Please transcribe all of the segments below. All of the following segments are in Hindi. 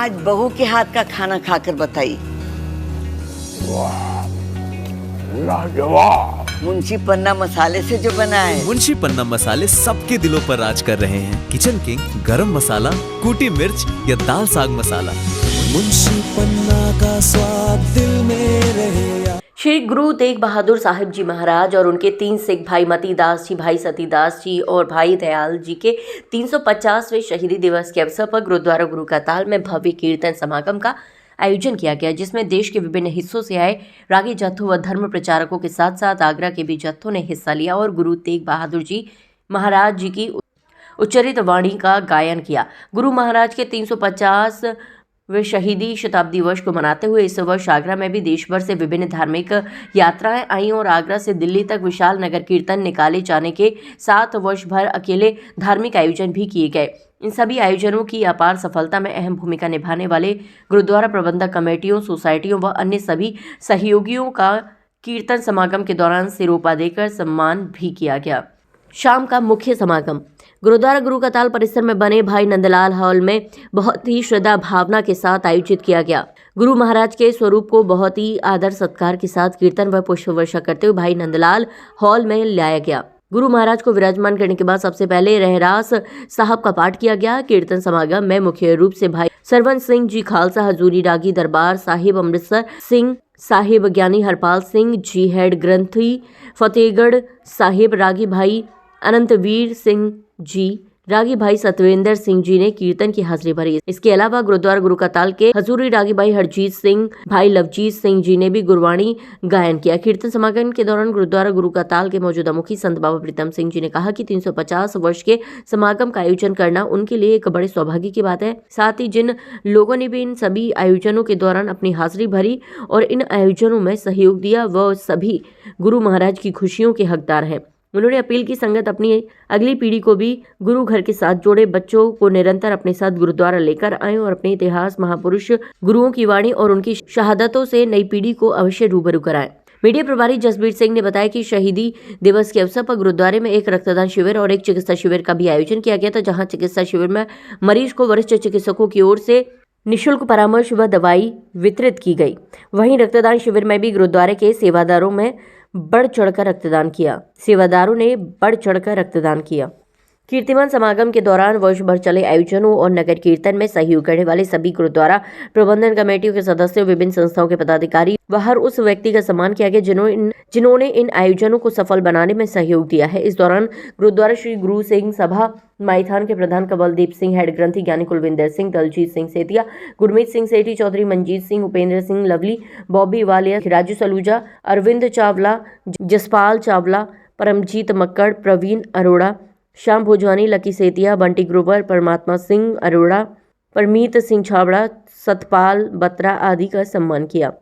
आज बहू के हाथ का खाना खाकर बताई। लाजवाब। मुंशी पन्ना मसाले से जो बना है। मुंशी पन्ना मसाले सबके दिलों पर राज कर रहे हैं। किचन किंग, गरम मसाला, कूटी मिर्च या दाल साग मसाला, मुंशी पन्ना का स्वाद दिल में रहे। श्री गुरु तेग बहादुर साहिब जी महाराज और उनके 3 सिख भाई मतीदास जी, भाई सतीदास जी और भाई दयाल जी के 350वें शहीदी दिवस के अवसर पर गुरुद्वारा गुरु का ताल में भव्य कीर्तन समागम का आयोजन किया गया, जिसमें देश के विभिन्न हिस्सों से आए रागी जत्थों व धर्म प्रचारकों के साथ साथ आगरा के भी जत्थों ने हिस्सा लिया और गुरु तेग बहादुर जी महाराज जी की उच्चरित वाणी का गायन किया। गुरु महाराज के 350 वे शहीदी शताब्दी वर्ष को मनाते हुए इस वर्ष आगरा में भी देश भर से विभिन्न धार्मिक यात्राएं आईं और आगरा से दिल्ली तक विशाल नगर कीर्तन निकाले जाने के साथ वर्ष भर अकेले धार्मिक आयोजन भी किए गए। इन सभी आयोजनों की अपार सफलता में अहम भूमिका निभाने वाले गुरुद्वारा प्रबंधक कमेटियों, सोसाइटियों व अन्य सभी सहयोगियों का कीर्तन समागम के दौरान सिरोपा देकर सम्मान भी किया गया। शाम का मुख्य समागम गुरुद्वारा गुरु का ताल परिसर में बने भाई नंदलाल हॉल में बहुत ही श्रद्धा भावना के साथ आयोजित किया गया। गुरु महाराज के स्वरूप को बहुत ही आदर सत्कार के साथ कीर्तन व पुष्प वर्षा करते हुए भाई नंदलाल हॉल में लाया गया। गुरु महाराज को विराजमान करने के बाद सबसे पहले रहरास साहब का पाठ किया गया। कीर्तन समागम में मुख्य रूप से भाई सरवंत सिंह जी खालसा, हजूरी रागी दरबार साहिब अमृतसर सिंह साहिब, ज्ञानी हरपाल सिंह जी हेड ग्रंथी फतेहगढ़ साहिब, रागी भाई अनंतवीर सिंह जी, रागी भाई सतविंदर सिंह जी ने कीर्तन की हाजिरी भरी। इसके अलावा गुरुद्वारा गुरु का ताल के हजूरी रागी भाई हरजीत सिंह, भाई लवजीत सिंह जी ने भी गुरबाणी गायन किया। कीर्तन समागम के दौरान गुरुद्वारा गुरु का ताल के मौजूदा मुखी संत बाबा प्रीतम सिंह जी ने कहा कि 350 वर्ष के समागम का आयोजन करना उनके लिए एक बड़े सौभाग्य की बात है। साथ ही जिन लोगों ने भी इन सभी आयोजनों के दौरान अपनी हाजिरी भरी और इन आयोजनों में सहयोग दिया, वह सभी गुरु महाराज की खुशियों के हकदार हैं। उन्होंने अपील की संगत अपनी अगली पीढ़ी को भी गुरु घर के साथ जोड़े, बच्चों को निरंतर अपने साथ गुरुद्वारा लेकर आएं और अपने इतिहास, महापुरुष गुरुओं की वाणी और उनकी शहादतों से नई पीढ़ी को अवश्य रूबरू कराएं। मीडिया प्रभारी जसबीर सिंह ने बताया कि शहीदी दिवस के अवसर पर गुरुद्वारे में एक रक्तदान शिविर और एक चिकित्सा शिविर का भी आयोजन किया गया था, जहाँ चिकित्सा शिविर में मरीज को वरिष्ठ चिकित्सकों की ओर से निःशुल्क परामर्श व दवाई वितरित की गई। वहीं रक्तदान शिविर में भी गुरुद्वारे के सेवादारों ने बढ़ चढ़कर रक्तदान किया। कीर्तिमान समागम के दौरान वर्ष भर चले आयोजनों और नगर कीर्तन में सहयोग करने वाले सभी गुरुद्वारा प्रबंधन कमेटियों के सदस्यों, विभिन्न संस्थाओं के पदाधिकारी व हर उस व्यक्ति का सम्मान किया गया जिन्होंने इन आयोजनों को सफल बनाने में सहयोग दिया है। इस दौरान गुरुद्वारा श्री गुरु सिंह सभा माईथान के प्रधान कवलदीप सिंह, हेड ग्रंथी ज्ञानी कुलविंदर सिंह, दलजीत सिंह सेतिया, गुरमीत सिंह सेठी, चौधरी मंजीत सिंह, उपेंद्र सिंह लवली, बॉबी वालिया, राजू सलूजा, अरविंद चावला, जसपाल चावला, परमजीत मक्कड़, प्रवीण अरोड़ा, श्याम भोजवानी, लकी सेतिया, बंटी ग्रोवर, परमात्मा सिंह अरोड़ा, परमीत सिंह छाबड़ा, सतपाल बत्रा आदि का सम्मान किया।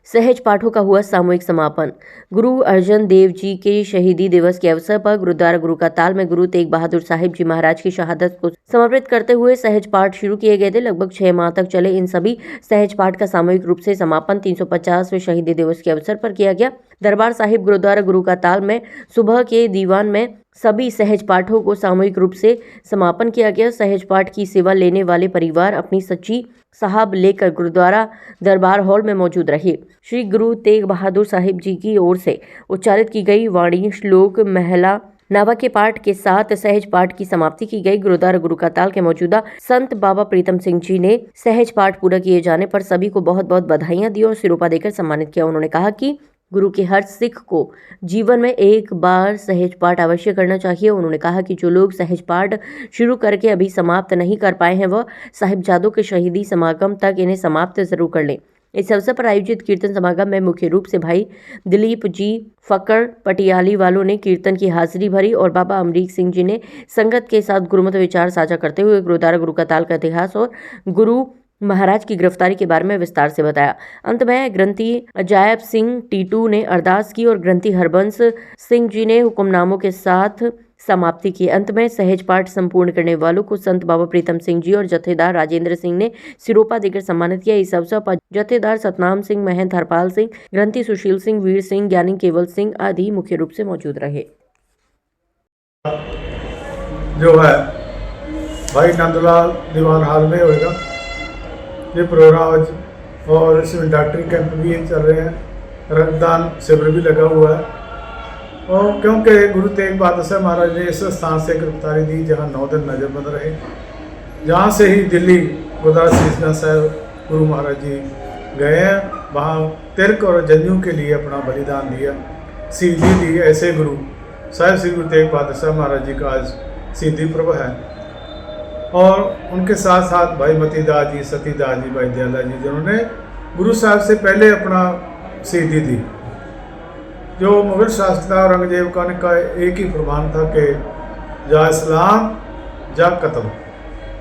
सहज पाठों का हुआ सामूहिक समापन। गुरु अर्जन देव जी के शहीदी दिवस के अवसर पर गुरुद्वारा गुरु का ताल में गुरु तेग बहादुर साहिब जी महाराज की शहादत को समर्पित करते हुए सहज पाठ शुरू किए गए थे। लगभग 6 माह तक चले इन सभी सहज पाठ का सामूहिक रूप से समापन 350वें शहीदी दिवस के अवसर पर किया गया। दरबार साहिब गुरुद्वारा गुरु का ताल में सुबह के दीवान में सभी सहज पाठों को सामूहिक रूप से समापन किया गया। सहज पाठ की सेवा लेने वाले परिवार अपनी सच्ची साहब लेकर गुरुद्वारा दरबार हॉल में मौजूद रहे। श्री गुरु तेग बहादुर साहिब जी की ओर से उच्चारित की गई वाणी, श्लोक, महला नावा के पाठ के साथ सहज पाठ की समाप्ति की गई। गुरुद्वारा गुरु का ताल के मौजूदा संत बाबा प्रीतम सिंह जी ने सहज पाठ पूरा किए जाने पर सभी को बहुत बहुत बधाइयां दी और सिरोपा देकर सम्मानित किया। उन्होंने कहा कि गुरु के हर सिख को जीवन में एक बार सहज पाठ अवश्य करना चाहिए। उन्होंने कहा कि जो लोग सहज पाठ शुरू करके अभी समाप्त नहीं कर पाए हैं, वह साहिबजादों के शहीदी समागम तक इन्हें समाप्त जरूर कर लें। इस अवसर पर आयोजित कीर्तन समागम में मुख्य रूप से भाई दिलीप जी फक्कड़ पटियाली वालों ने कीर्तन की हाजिरी भरी और बाबा अमरीक सिंह जी ने संगत के साथ गुरुमत विचार साझा करते हुए गुरुद्वारा गुरु का ताल का इतिहास और गुरु महाराज की गिरफ्तारी के बारे में विस्तार से बताया। अंत में ग्रंथी अजायब सिंह टीटू ने अरदास की और ग्रंथी हरबंस सिंह जी ने हुक्मनामों के साथ समाप्ति की। अंत में सहज पाठ संपूर्ण करने वालों को संत बाबा प्रीतम सिंह जी और जत्थेदार राजेंद्र सिंह ने सिरोपा देकर सम्मानित किया। इस अवसर पर जत्थेदार सतनाम सिंह, महंत हरपाल सिंह, ग्रंथी सुशील सिंह, वीर सिंह, ज्ञानी केवल सिंह आदि मुख्य रूप से मौजूद रहे। जो है भाई नंदलाल दीवान हाल में होगा ये प्रोग्राम आज, और इसमें डॉक्टरी कैंप भी चल रहे हैं, रक्तदान शिविर भी लगा हुआ है। और क्योंकि गुरु तेग बहादुर साहब महाराज ने इस स्थान से गिरफ्तारी दी जहाँ 9 दिन नजरबंद रहे, जहाँ से ही दिल्ली गुरुद्वारा शीशगंज साहब गुरु महाराज जी गए हैं, वहाँ तिलक और जनेऊ के लिए अपना बलिदान दिया, शहीदी दी। ऐसे गुरु साहिब श्री गुरु तेग बहादुर साहब महाराज जी का आज शहीदी पर्व है। और उनके साथ साथ भाई मतीदास जी, सतीदास जी, भाई दयाला जी, जिन्होंने गुरु साहब से पहले अपना शहीदी दी। जो मुगल शासक था औरंगजेब का एक ही फरमान था कि या इस्लाम या कत्ल,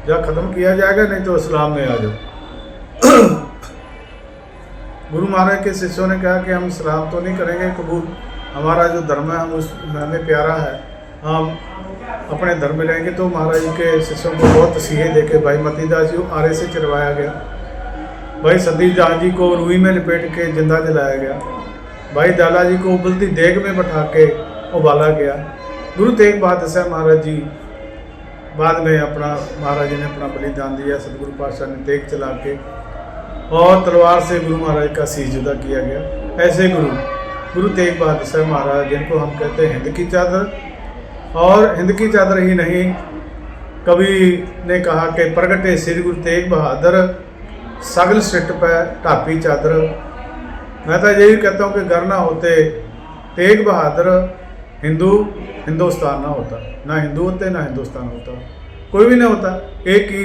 या ख़त्म किया जाएगा, नहीं तो इस्लाम में आ जाओ। गुरु महाराज के शिष्यों ने कहा कि हम इस्लाम तो नहीं करेंगे कबूल, हमारा जो धर्म है हम उस हमें प्यारा है, हम अपने धर्म में रहेंगे। तो महाराज जी के शिष्यों को बहुत तसीहे देके भाई मतीदास जी को आरे से चिरवाया गया, भाई सतीदास जी को रूई में लपेट के जिंदा जलाया गया, भाई दयाला जी को उबलती देग में बैठा के उबाला गया। गुरु तेग बहादुर साहब महाराज जी बाद में महाराज जी ने अपना बलिदान दिया, सतगुरु पातशाह ने तेग चला के और तलवार से गुरु महाराज का शीश जुदा किया गया। ऐसे गुरु तेग बहादुर साहब महाराज, जिनको हम कहते हैं हिंद की चादर, और हिंद की चादर ही नहीं, कवि ने कहा कि प्रगटे श्री गुरु तेग बहादुर सगल सिट पे ढापी चादर। मैं तो यही कहता हूँ कि घर ना होते तेग बहादुर, हिंदुस्तान ना होता, ना हिंदू होते ना हिंदुस्तान होता, कोई भी नहीं होता, एक ही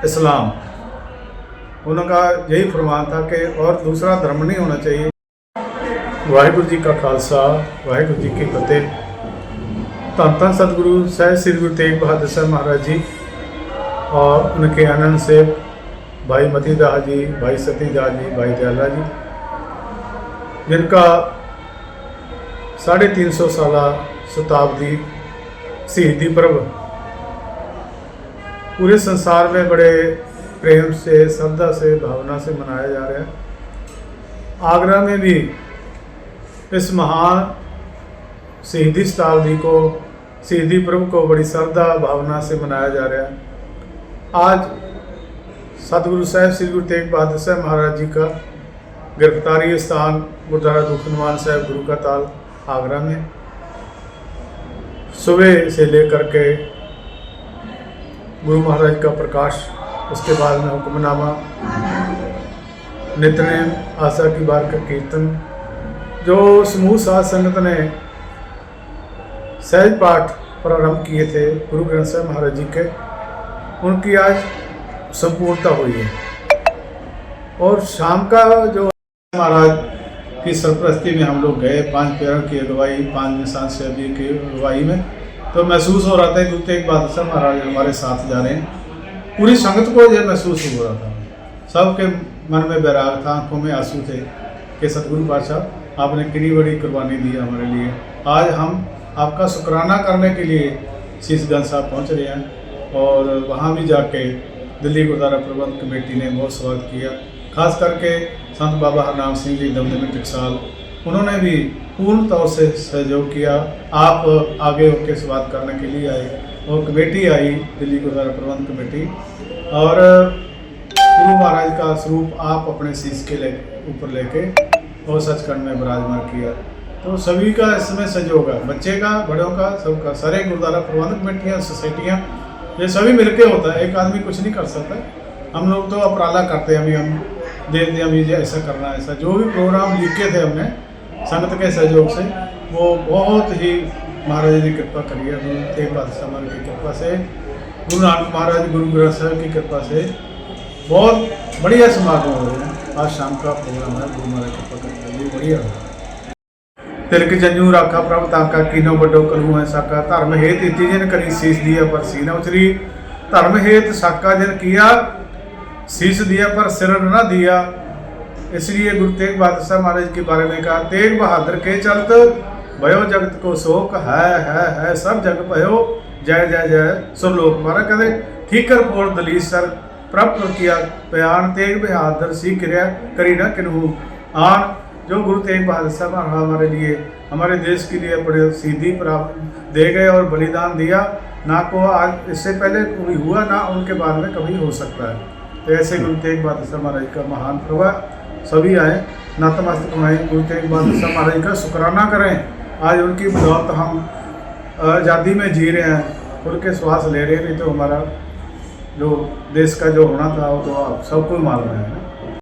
इस्लाम। उनका यही फरमान था कि और दूसरा धर्म नहीं होना चाहिए। वाहिगुरु जी का खालसा, वाहिगुरु जी की फतेह। धन धन सतगुरु साहिब श्री गुरु तेग बहादुर साहब महाराज जी और उनके आनंद से भाई मतीदास जी, भाई सतीदास जी, भाई दयाला जी, जिनका 350 साला शताब्दी शहीदी पर्व पूरे संसार में बड़े प्रेम से, श्रद्धा से, भावना से मनाया जा रहा है। आगरा में भी इस महान शहीदी शताब्दी को, शहीदी पर्व को बड़ी श्रद्धा भावना से मनाया जा रहा है। आज सतगुरु साहिब श्री गुरु तेग बहादुर साहब महाराज जी का गिरफ्तारी स्थान गुरुद्वारा दुखनवान साहब गुरु का ताल आगरा में सुबह से लेकर के गुरु महाराज का प्रकाश, उसके बाद में हुक्मनामा, नित्यनेम, आशा की बार का कीर्तन, जो समूह साध संगत ने सहज पाठ प्रारंभ किए थे गुरु ग्रंथ साहब महाराज जी के, उनकी आज संपूर्णता हुई है। और शाम का जो महाराज की सरपरस्ती में हम लोग गए, 5 प्यारों की अगुवाई, 5 निशान शहदी की अगुवाई में, तो महसूस हो रहा था गुरु तेग बहादुर साहब महाराज हमारे साथ जा रहे हैं। पूरी संगत को यह महसूस हो रहा था, सबके मन में बैराग था, आंखों में आंसू थे कि सतगुरु पातशाह आपने कितनी बड़ी कुर्बानी दी हमारे लिए। आज हम आपका शुक्राना करने के लिए शीशगंज साहब पहुँच रहे हैं, और वहाँ भी जाके दिल्ली गुरुद्वारा प्रबंध कमेटी ने बहुत स्वागत किया। खास करके संत बाबा हरनाम सिंह जी दमदमी टकसाल, उन्होंने भी पूर्ण तौर से सहयोग किया। आप आगे होकर स्वागत करने के लिए आए, और कमेटी आई, दिल्ली गुरुद्वारा प्रबंध कमेटी, और गुरु महाराज का स्वरूप आप अपने शीश के ऊपर लेके और सचखंड में विराजमान किया। तो सभी का इसमें सहयोग है, बच्चे का, बड़ों का, सबका, सारे गुरुद्वारा प्रबंध कमेटियाँ, सोसाइटियाँ, ये सभी मिलके होता है, एक आदमी कुछ नहीं कर सकता। हम लोग तो अपराला करते हैं, अभी हम देते हैं, अभी ऐसा करना, ऐसा जो भी प्रोग्राम लिखे थे हमने संगत के सहयोग से, वो बहुत ही महाराज जी ने कृपा करी है। गुरु तेग बहादुर साहब महाराज की कृपा से, गुरु नानक महाराज गुरु ग्रंथ साहब की कृपा से बहुत बढ़िया समागम हो रहे हैं। आज शाम का प्रोग्राम है, गुरु महाराज की कृपा करके बढ़िया है। तिलक जनेऊ राखा प्रभ ताका, कीनो बड़ो कलू है साका, धर्म हेत इति जिन करी शीश दिया पर सीना उचरी, धर्म हेत साका जिन किया शीश दिया पर सिर न दिया। इसलिए गुरु तेग बहादुर साहब महाराज के बारे में कहा, तेग बहादुर के चलत भयो जगत को शोक है सब जग भयो जय जय जय सुरलोक। महाराज कहते ठीकर फोड़ दलीस सर प्रभ किया बयान, तेग बहादुर सी क्रिया करी न किन्हू आन। जो गुरु तेग बहादुर साहब हमारे लिए, हमारे देश के लिए बड़े शहीदी प्राप्त दे गए और बलिदान दिया, ना को आज इससे पहले कभी हुआ, ना उनके बाद में कभी हो सकता है। तो ऐसे गुरु तेग बहादुर साहब महाराज का महान प्रभाव सभी आए नतमस्तक हमारे गुरु तेग बहादुर साहब महाराज का शुक्राना करें। आज उनकी बदौलत हम आज़ादी में जी रहे हैं, खुल के श्वास ले रहे हैं, नहीं तो हमारा जो देश का जो होना था वो तो आप सबको मालूम है ना।